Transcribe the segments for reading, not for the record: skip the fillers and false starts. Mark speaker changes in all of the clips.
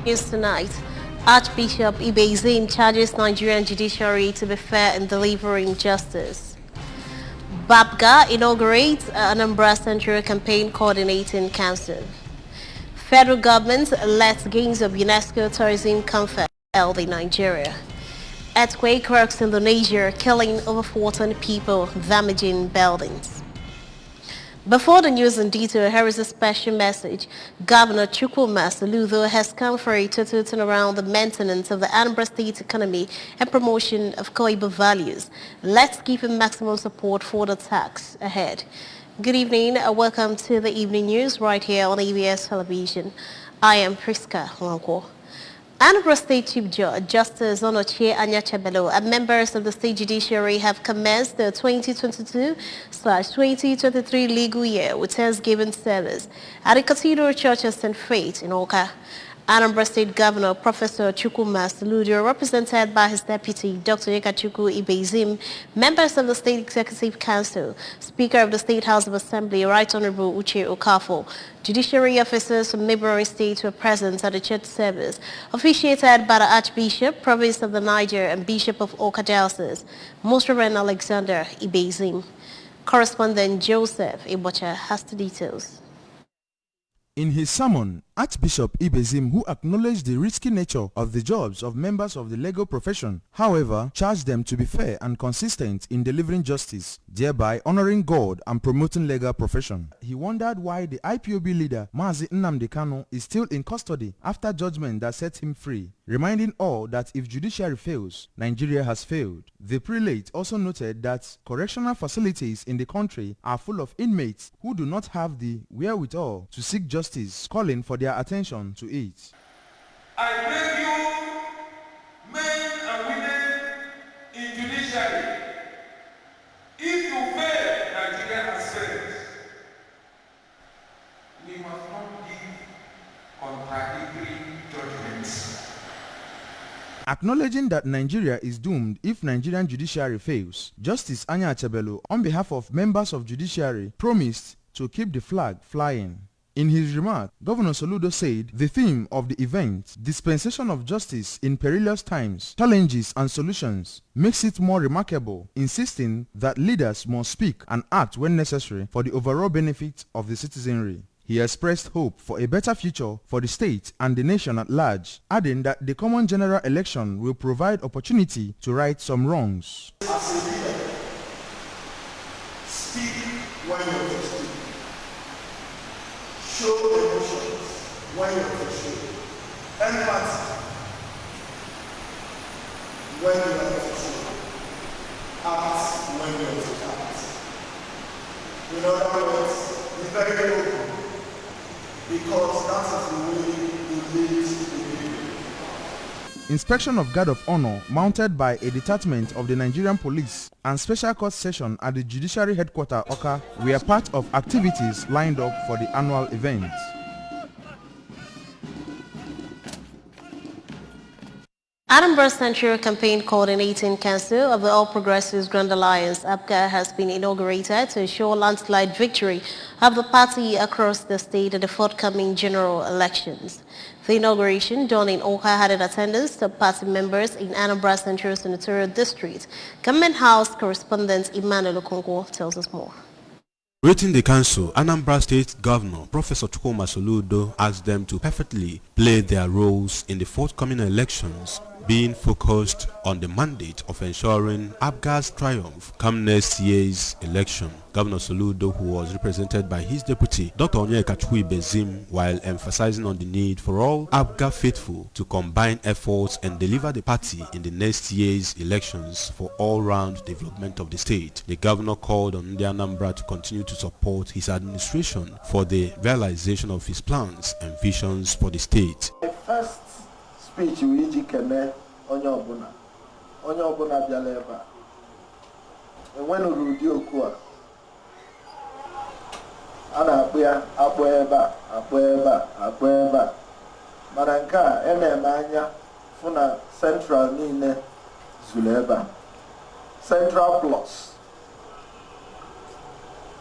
Speaker 1: News tonight. Archbishop Ibezim charges Nigerian judiciary to be fair in delivering justice. BAPGA inaugurates Anambra Central Campaign Coordinating Council. Federal government lets gains of UNESCO tourism comfort held in Nigeria. Earthquake rocks Indonesia, killing over 14 people, damaging buildings. Before the news in detail, here is a special message. Governor Chukwuma Soludo has come for a total turnaround the maintenance of the Anambra State economy and promotion of Koiba values. Let's give him maximum support for the task ahead. Good evening. Welcome to the evening news right here on ABS Television. I am Priska Wanko. Anambra State Chief Judge Justice Onochie Anyachebelo and members of the State Judiciary have commenced the 2022/2023 legal year with Thanksgiving service at the Cathedral Church of St. Faith in Awka. Anambra State Governor Professor Chukwuma Soludo, represented by his deputy Dr. Yekachukwu Ibezim, members of the State Executive Council, Speaker of the State House of Assembly, Right Honorable Uche Okafo, judiciary officers from neighboring states were present at the church service, officiated by the Archbishop, Province of the Niger, and Bishop of Awka Diocese, Most Reverend Alexander Ibezim. Correspondent Joseph Ibocha has the details.
Speaker 2: In his sermon, Archbishop Ibezim, who acknowledged the risky nature of the jobs of members of the legal profession, however, charged them to be fair and consistent in delivering justice, thereby honoring God and promoting legal profession. He wondered why the IPOB leader, Mazi Nnamdi Kanu, is still in custody after judgment that set him free, reminding all that if judiciary fails, Nigeria has failed. The prelate also noted that correctional facilities in the country are full of inmates who do not have the wherewithal to seek justice, calling for their attention to it.
Speaker 3: I beg you, men and women in judiciary, if you fail, Nigeria has failed. We must not give contradictory judgments.
Speaker 2: Acknowledging that Nigeria is doomed if Nigerian judiciary fails, Justice Anya Achebelo, on behalf of members of judiciary, promised to keep the flag flying. In his remark, Governor Soludo said the theme of the event, Dispensation of Justice in Perilous Times, Challenges and Solutions, makes it more remarkable, insisting that leaders must speak and act when necessary for the overall benefit of the citizenry. He expressed hope for a better future for the state and the nation at large, adding that the common general election will provide opportunity to right some wrongs.
Speaker 4: As a leader, speak when you're to speak. Show emotions when you're to show. Empathy when you're to show. Act when you're to act. In other words, be very open, because that is the way it leads to the people.
Speaker 2: Inspection of Guard of Honor mounted by a detachment of the Nigerian Police and Special Court Session at the Judiciary Headquarters, Awka, were part of activities lined up for the annual event.
Speaker 1: Anambra Central Campaign Coordinating Council of the All Progressives Grand Alliance, APGA, has been inaugurated to ensure landslide victory of the party across the state at the forthcoming general elections. The inauguration, done in Awka, had in attendance of party members in Anambra Central Senatorial District. Government House correspondent Emmanuel Okonkwo tells us more.
Speaker 5: Greeting the council, Anambra State Governor Professor Chukwuma Soludo asked them to perfectly play their roles in the forthcoming elections, being focused on the mandate of ensuring APGA's triumph come next year's election. Governor Soludo, who was represented by his deputy Dr. Yekachukwu Ibezim, while emphasizing on the need for all APGA faithful to combine efforts and deliver the party in the next year's elections for all-round development of the state. The governor called on the Anambra to continue to support his administration for the realization of his plans and visions for the state.
Speaker 4: The first speech we kene onye ọbụla bịala ebe a enwenụrụ ụdị okwu a na-akpọ ya akpọ ebe a akpọ ebe a mana nke a na-eme anya fụ na Central niile zuru ebe a Central Plus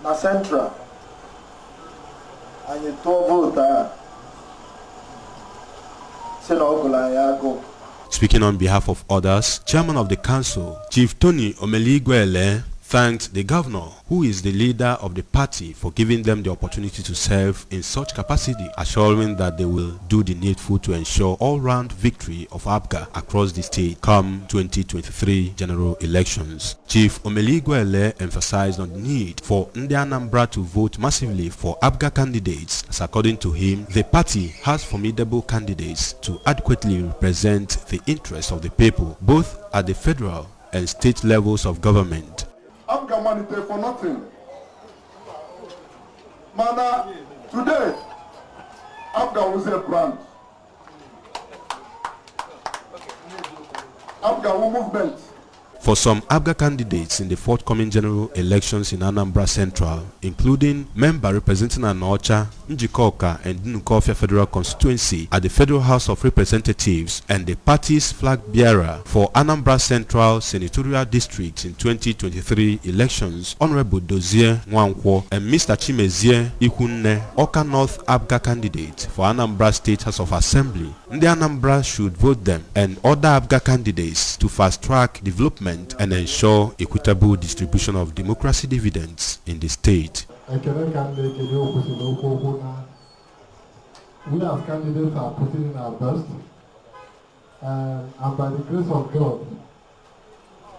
Speaker 4: na Central anyị tụọ vootu a
Speaker 5: Speaking on behalf of others, Chairman of the Council, Chief Tony Omeligwele, thanked the governor, who is the leader of the party, for giving them the opportunity to serve in such capacity, assuring that they will do the needful to ensure all-round victory of APGA across the state come 2023 general elections. Chief Omeligwele emphasized on the need for Ndi Anambra to vote massively for APGA candidates, as according to him, the party has formidable candidates to adequately represent the interests of the people, both at the federal and state levels of government.
Speaker 4: APGA money for nothing. Mana, today, APGA was a brand. APGA was movement.
Speaker 5: For some APGA candidates in the forthcoming general elections in Anambra Central, including member representing Anocha, Njikoka and Nukofia Federal Constituency at the Federal House of Representatives, and the party's flag bearer for Anambra Central Senatorial District in 2023 elections, Honorable Dozie Nwankwo, and Mr. Chimezie Ikunne, Oka North APGA candidate for Anambra State House of Assembly. Ndi Anambra should vote them and other APGA candidates to fast-track development and ensure equitable distribution of democracy dividends in the state.
Speaker 6: We as candidates are putting in our best, and by the grace of God,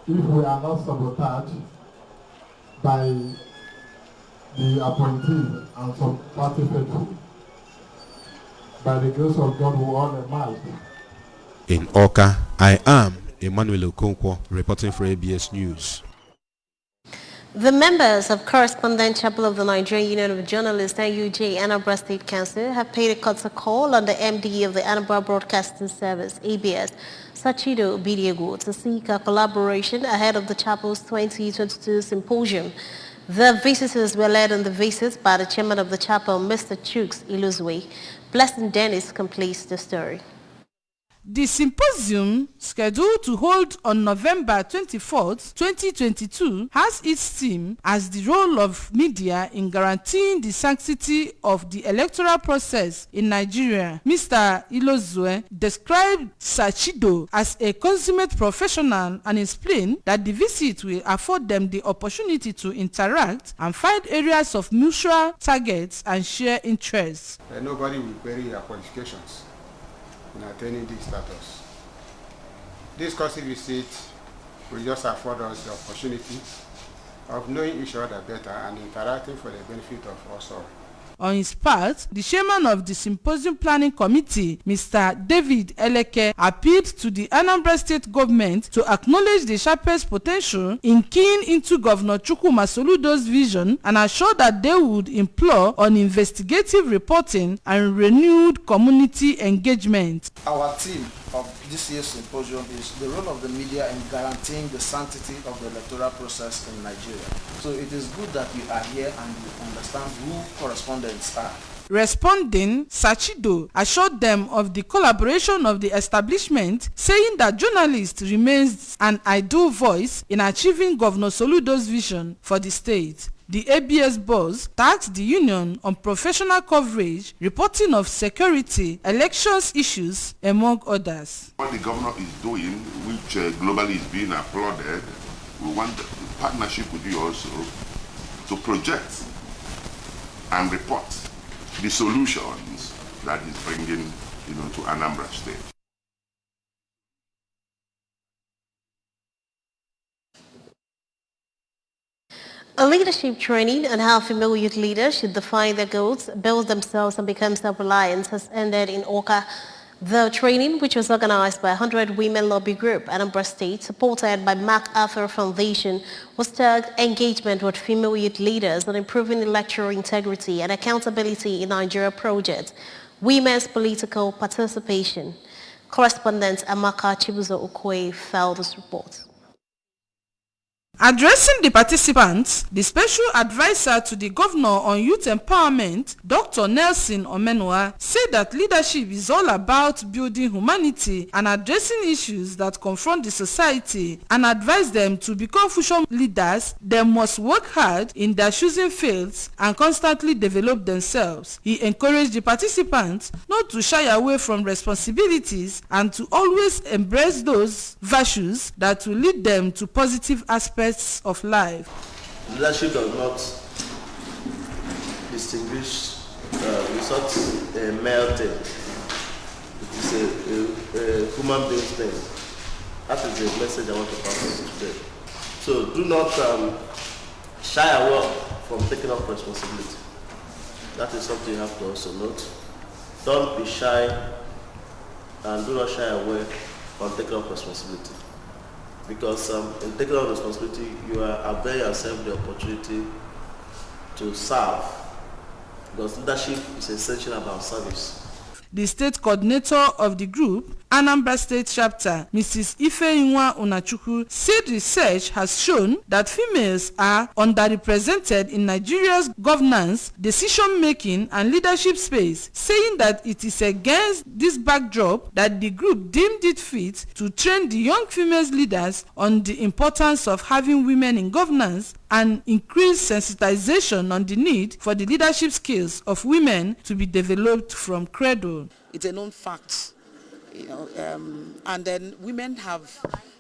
Speaker 6: if we are not sabotaged by the appointees and some party faithful, by the grace of God we all emerge.
Speaker 5: In Oka, I am Emmanuel Okonkwo, reporting for ABS News.
Speaker 1: The members of Correspondent Chapel of the Nigerian Union of Journalists, NUJ, Anambra State Council, have paid a courtesy call on the MD of the Anambra Broadcasting Service, ABS, Sachido Obidiegwu, to seek a collaboration ahead of the Chapel's 2022 symposium. The visitors were led on the visit by the chairman of the chapel, Mr. Chooks Iluzwe. Blessing Dennis completes the story.
Speaker 7: The symposium, scheduled to hold on November 24th, 2022, has its theme as the role of media in guaranteeing the sanctity of the electoral process in Nigeria. Mr. Ilozue described Sachido as a consummate professional and explained that the visit will afford them the opportunity to interact and find areas of mutual targets and share interests.
Speaker 8: Nobody will bury their qualifications in attaining this status. This courtesy visit will just afford us the opportunity of knowing each other better and interacting for the benefit of us all.
Speaker 7: On his part, the chairman of the Symposium Planning Committee, Mr. David Eleke, appealed to the Anambra State government to acknowledge the sharpest potential in keying into Governor Chukwuma Soludo's vision and assure that they would implore on investigative reporting and renewed community engagement.
Speaker 9: Our theme of this year's symposium is the role of the media in guaranteeing the sanctity of the electoral process in Nigeria. So it is good that we are here and we understand who correspondents are.
Speaker 7: Responding, Sachido assured them of the collaboration of the establishment, saying that journalists remains an ideal voice in achieving Governor Soludo's vision for the state. The ABS boss tasked the union on professional coverage, reporting of security, elections issues, among others.
Speaker 10: What the governor is doing, which globally is being applauded, we want the partnership with you also to project and report the solutions that is bringing, to Anambra State.
Speaker 1: A leadership training on how female youth leaders should define their goals, build themselves and become self-reliant has ended in Oka. The training, which was organized by 100 Women Lobby Group, Anambra State, supported by MacArthur Foundation, was tagged Engagement with Female Youth Leaders on Improving Electoral Integrity and Accountability in Nigeria project, Women's Political Participation. Correspondent Amaka Chibuzo Okoye filed this report.
Speaker 7: Addressing the participants, the special advisor to the governor on youth empowerment, Dr. Nelson Omenua, said that leadership is all about building humanity and addressing issues that confront the society, and advised them to become future leaders. They must work hard in their choosing fields and constantly develop themselves. He encouraged the participants not to shy away from responsibilities and to always embrace those virtues that will lead them to positive aspects of life.
Speaker 11: Leadership does not distinguish, it's not a male thing. It is a human being thing. That is the message I want to pass on today. So do not shy away from taking up responsibility. That is something you have to also note. Don't be shy and do not shy away from taking up responsibility. Because in taking on responsibility, you are availing yourself the opportunity to serve. Because leadership is essential about service.
Speaker 7: The state coordinator of the group, Anambra State Chapter, Mrs. Ifeinwa Unachukwu, said research has shown that females are underrepresented in Nigeria's governance, decision-making, and leadership space, saying that it is against this backdrop that the group deemed it fit to train the young female leaders on the importance of having women in governance and increase sensitization on the need for the leadership skills of women to be developed from cradle.
Speaker 12: It's a known fact, and then women have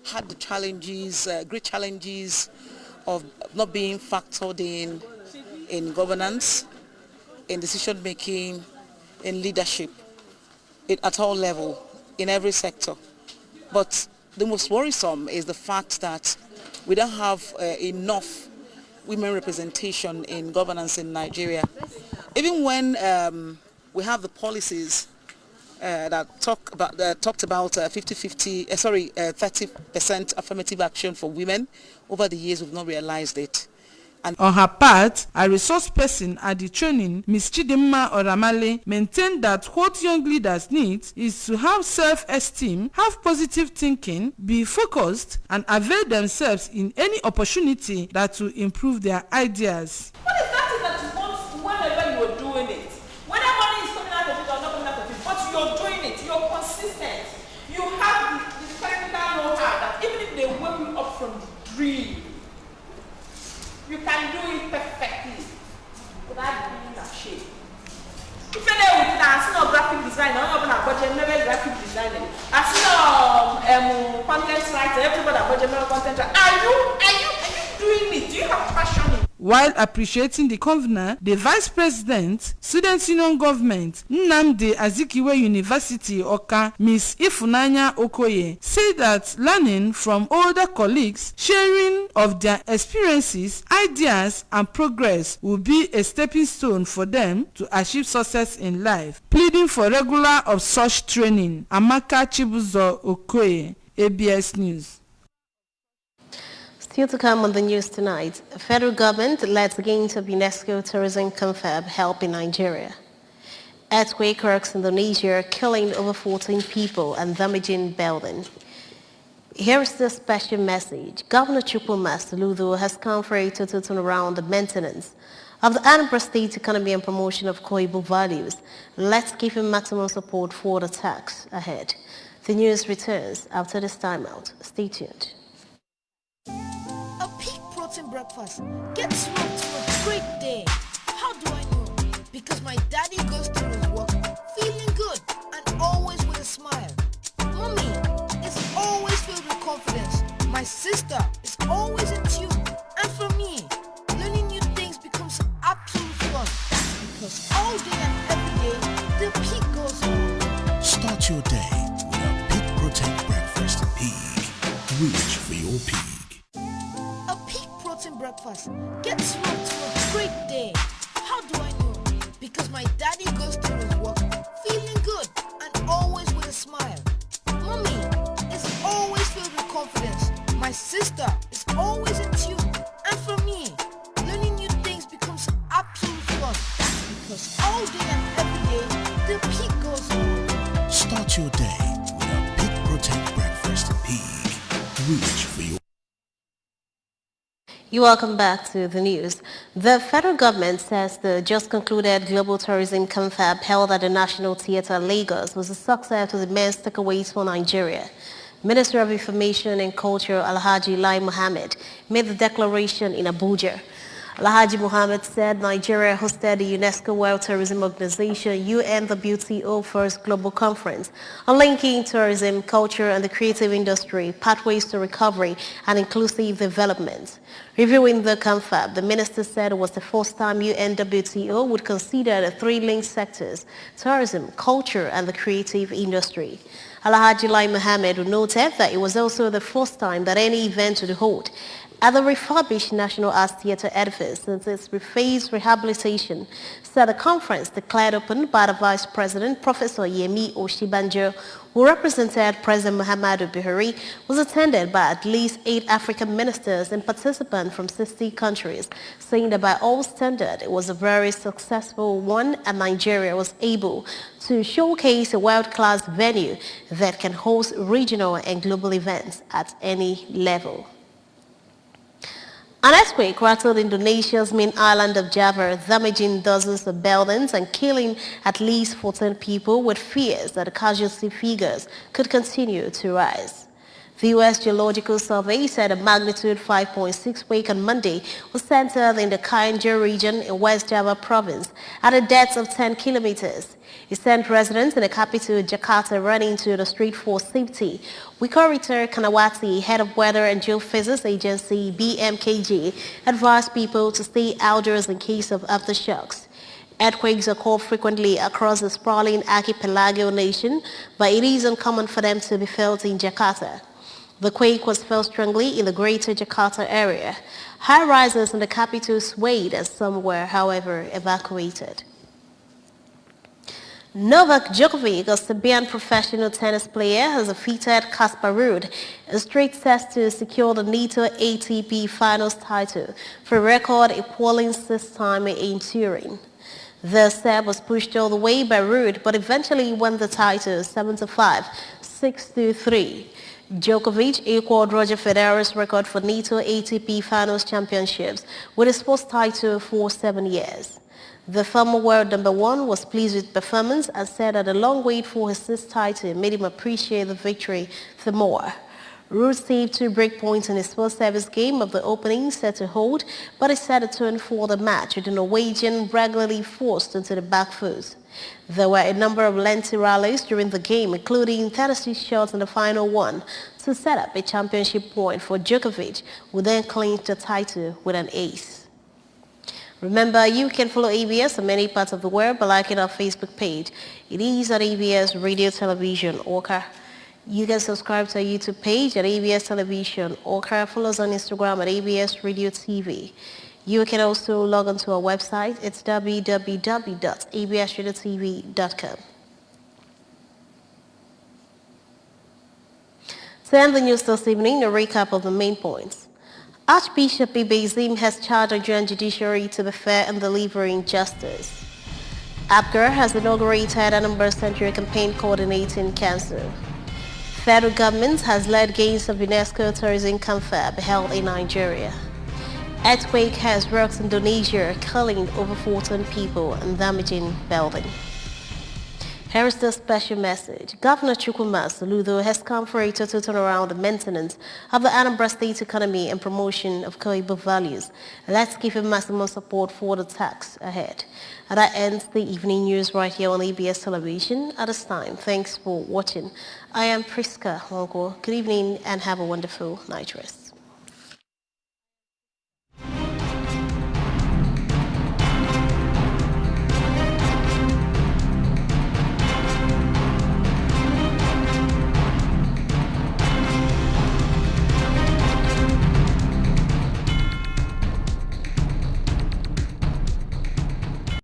Speaker 12: had the challenges, great challenges of not being factored in governance, in decision making, in leadership, at all level, in every sector. But the most worrisome is the fact that we don't have enough women representation in governance in Nigeria. Even when we have the policies that talked about 30% affirmative action for women, over the years we've not realized it. And
Speaker 7: on her part, a resource person at the training, Ms. Chidimma Oramale, maintained that what young leaders need is to have self-esteem, have positive thinking, be focused, and avail themselves in any opportunity that will improve their ideas.
Speaker 13: What is that thing that you want whenever you are doing it? Whether money is coming out of it or not coming out of it, but you're doing it, you're consistent. You have the technical know-how that even if they wake you up from the dream, you can do it perfectly without being ashamed. If you know with graphic design, I'm not budget never graphic designing. I see content writer, everybody budget content writer. Are you doing it? Do you have passion in it?
Speaker 7: While appreciating the convener, the Vice President, Student Union Government, Nnamdi Azikiwe University, Oka, Ms. Ifunanya Okoye, said that learning from older colleagues, sharing of their experiences, ideas, and progress will be a stepping stone for them to achieve success in life. Pleading for regular of such training, Amaka Chibuzo Okoye, ABS News.
Speaker 1: Still to come on the news tonight, the federal government lets gains of UNESCO tourism confab help in Nigeria. Earthquake rocks Indonesia, killing over 14 people and damaging building. Here is the special message. Governor Chukwuma Soludo has come for a total turnaround the maintenance of the Anambra State economy and promotion of Koibu values. Let's give him maximum support for the task ahead. The news returns after this timeout. Stay tuned.
Speaker 14: Breakfast gets you up to a great day. How do I know? Because my daddy goes through his work feeling good and always with a smile. Mommy is always filled with confidence. My sister is always in tune. And for me, learning new things becomes absolute fun. Because all day and every day, the peak goes on.
Speaker 15: Start your day with a Peak Protect Breakfast. Peak. Reach for your peak.
Speaker 14: Breakfast gets you up to a great day. How do I know? Because my daddy goes through his work feeling good and always with a smile. Mommy is always filled with confidence. My sister is always in tune. And for me, learning new things becomes absolute fun. Because all day and every day, the peak goes on.
Speaker 15: Start your day with a Peak Protect Breakfast. Peak. Reach for your
Speaker 1: You're welcome back to the news. The federal government says the just concluded Global Tourism Confab held at the National Theatre, Lagos, was a success with immense takeaways for Nigeria. Minister of Information and Culture Alhaji Lai Mohammed made the declaration in Abuja. Alhaji Mohammed said Nigeria hosted the UNESCO World Tourism Organization UNWTO First Global Conference on linking tourism, culture and the creative industry, pathways to recovery and inclusive development. Reviewing the confab, the minister said it was the first time UNWTO would consider the three linked sectors, tourism, culture and the creative industry. Alhaji Lai Mohammed noted that it was also the first time that any event would hold at the refurbished National Arts Theatre edifice since its phased rehabilitation, said the conference declared open by the Vice President, Professor Yemi Oshibanjo, who represented President Muhammadu Buhari, was attended by at least 8 African ministers and participants from 60 countries, saying that by all standards it was a very successful one and Nigeria was able to showcase a world-class venue that can host regional and global events at any level. An earthquake rattled Indonesia's main island of Java, damaging dozens of buildings and killing at least 14 people, with fears that the casualty figures could continue to rise. The U.S. Geological Survey said a magnitude 5.6 quake on Monday was centered in the Cianjur region in West Java province at a depth of 10 kilometers. It sent residents in the capital, Jakarta, running to the street for safety. Wikorita Kanawati, head of Weather and Geophysics Agency, BMKG, advised people to stay outdoors in case of aftershocks. Earthquakes occur frequently across the sprawling archipelago nation, but it is uncommon for them to be felt in Jakarta. The quake was felt strongly in the greater Jakarta area. High-rises in the capital swayed as some were, however, evacuated. Novak Djokovic, a Serbian professional tennis player, has defeated Casper Ruud in a straight set to secure the NATO ATP Finals title for a record equaling 6 times in Turin. The Serb was pushed all the way by Ruud, but eventually won the title 7-5, 6-3. Djokovic equaled Roger Federer's record for NATO ATP Finals Championships with his first title for 7 years. The former world number 1 was pleased with performance and said that the long wait for his 6th title made him appreciate the victory the more. Ruud saved 2 break points in his first service game of the opening set to hold, but he set a tone for the match with the Norwegian regularly forced into the back foot. There were a number of lengthy rallies during the game, including 36 shots in the final one, to set up a championship point for Djokovic, who then clinched the title with an ace. Remember, you can follow ABS on many parts of the world by liking our Facebook page. It is at ABS Radio Television Orca. You can subscribe to our YouTube page at ABS Television Orca. Follow us on Instagram at ABS Radio TV. You can also log on to our website. It's www.absradiotv.com. To end the news this evening, a recap of the main points. Archbishop Ibezim has charged the Nigerian judiciary to be fair in delivering justice. APGAR has inaugurated Anambra Central Campaign Coordinating Council. Federal government has led gains of UNESCO Tourism Confab held in Nigeria. Earthquake has rocked Indonesia, killing over 14 people and damaging building. Here is the special message. Governor Chukwuma Soludo has come for a total turnaround the maintenance of the Anambra State economy and promotion of Koibo values. Let's give him maximum support for the task ahead. And that ends the evening news right here on ABS Television at this time. Thanks for watching. I am Priska Longo. Good evening and have a wonderful night rest.